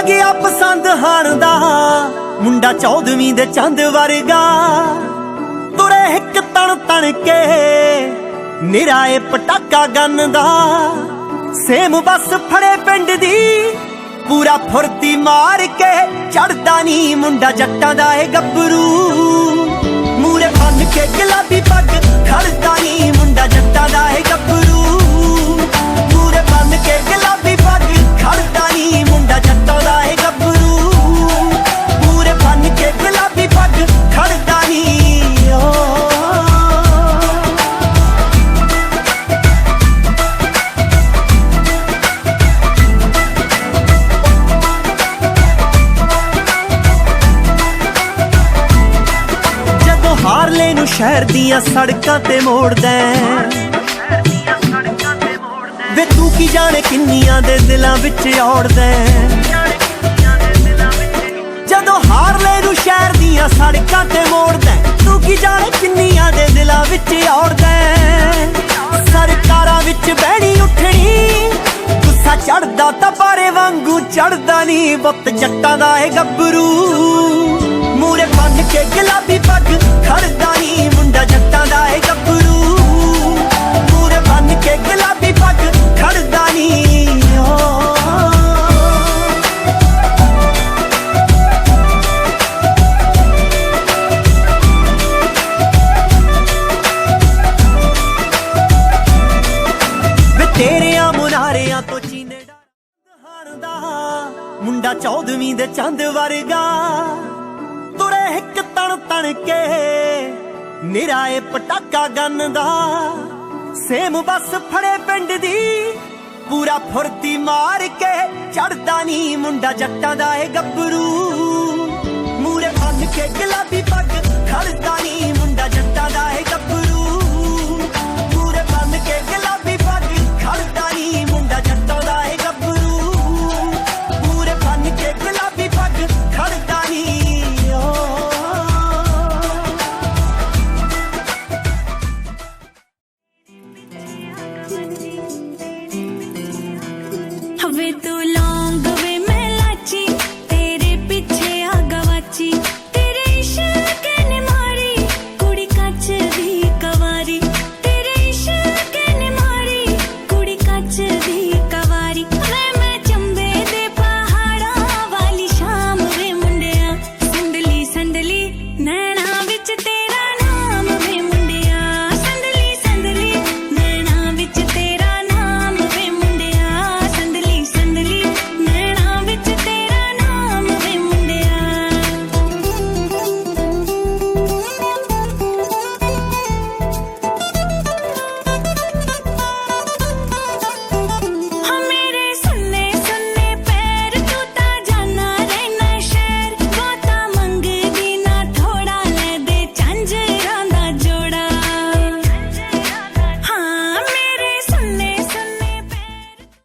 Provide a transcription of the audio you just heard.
ਗਿਆ ਪਸੰਦ ਹਾਣ ਦਾ ਮੁੰਡਾ 14ਵੀਂ ਦੇ ਚੰਦ ਵਰਗਾ। ਤੁਰੇ ਇੱਕ ਤਣ ਤਣ ਕੇ ਨਿਰਾਏ ਪਟਾਕਾ ਗੰਨ ਦਾ। ਸੇਮ ਬੱਸ ਫੜੇ ਪਿੰਡ ਦੀ ਪੂਰਾ ਫੁਰਤੀ ਮਾਰ ਕੇ। ਚੜਦਾ ਨੀ ਮੁੰਡਾ ਜੱਟਾਂ ਦਾ ਏ ਗੱਭਰੂ ਮੂਰੇ ਬੰਨ ਕੇ ਗੁਲਾਬੀ ਪੱਗ। ਖੜਦਾ ਨੀ ਮੁੰਡਾ ਜੱਟਾਂ ਦਾ ਏ ਗੱਭਰੂ ਮੂਰੇ ਬੰਨ ਕੇ ਗੁਲਾਬੀ ਪੱਗ। ਖੜਦਾ ਨੀ ਮੁੰਡਾ ਜੱਟਾਂ ਦਾ ਏ ਗੱਭਰੂ ਮੂਰੇ ਬੰਨ ਕੇ ਗੁਲਾਬੀ ਪੱਗ। ਖੜਦਾ ਨੀ ਹਾਰਲੇ ਨੂੰ ਸ਼ਹਿਰ ਦੀਆਂ ਸੜਕਾਂ ਤੇ ਮੋੜਦਾ। ਵੇ ਤੂੰ ਕੀ ਜਾਣੇ ਕਿੰਨੀਆਂ ਦੇ ਦਿਲਾਂ ਵਿੱਚ ਔੜਦਾ। ਜਦੋਂ ਹਾਰਲੇ ਨੂੰ ਸ਼ਹਿਰ ਦੀਆਂ ਸੜਕਾਂ ਤੇ ਮੋੜਦਾ। ਤੂੰ ਕੀ ਜਾਣੇ ਕਿੰਨੀਆਂ ਦੇ ਦਿਲਾਂ ਵਿੱਚ ਔੜਦਾ। ਸਰਕਾਰਾਂ ਵਿੱਚ ਬਹਿਣੀ ਉੱਠਣੀ ਗੁੱਸਾ ਚੜਦਾ ਤਾਂ ਬਾਰੇ ਵਾਂਗੂ ਚੜਦਾ ਨੀ ਬੁੱਤ ਜੱਟਾਂ ਦਾ ਏ ਗੱਭਰੂ ਮੂਰੇ ਬੰਨ ਕੇ ਗੁਲਾਬੀ ਪੱਗ। ਖੜਦਾ ਨੀ ਮੁੰਡਾ ਜੱਟਾਂ ਦਾ ਏ ਗੱਭਰੂ ਮੂਰੇ ਬੰਨ ਕੇ ਗੁਲਾਬੀ ਪੱਗ। ਖੜਦਾ ਨੀ ਵੇ ਤੇਰਿਆਂ ਮੁਨਾਰਿਆਂ ਤੋਂ ਚੀਨੇ ਹਾਣ ਦਾ ਮੁੰਡਾ 14ਵੀਂ ਦੇ ਚੰਦ ਵਰਗਾ। ਤੁਰੇ ਇੱਕ ਤਣ ਤਣ ਕੇ ਨਿਰਾਏ ਪਟਾਕਾ ਗੰਨ ਦਾ। ਸੇਮ ਬੱਸ ਫੜੇ ਪਿੰਡ ਦੀ ਪੂਰਾ ਫੁਰਤੀ ਮਾਰ ਕੇ। ਚੜਦਾ ਨੀ ਮੁੰਡਾ ਜੱਟਾਂ ਦਾ ਏ ਗੱਭਰੂ ਮੂਰੇ ਬੰਨ ਕੇ ਗੁਲਾਬੀ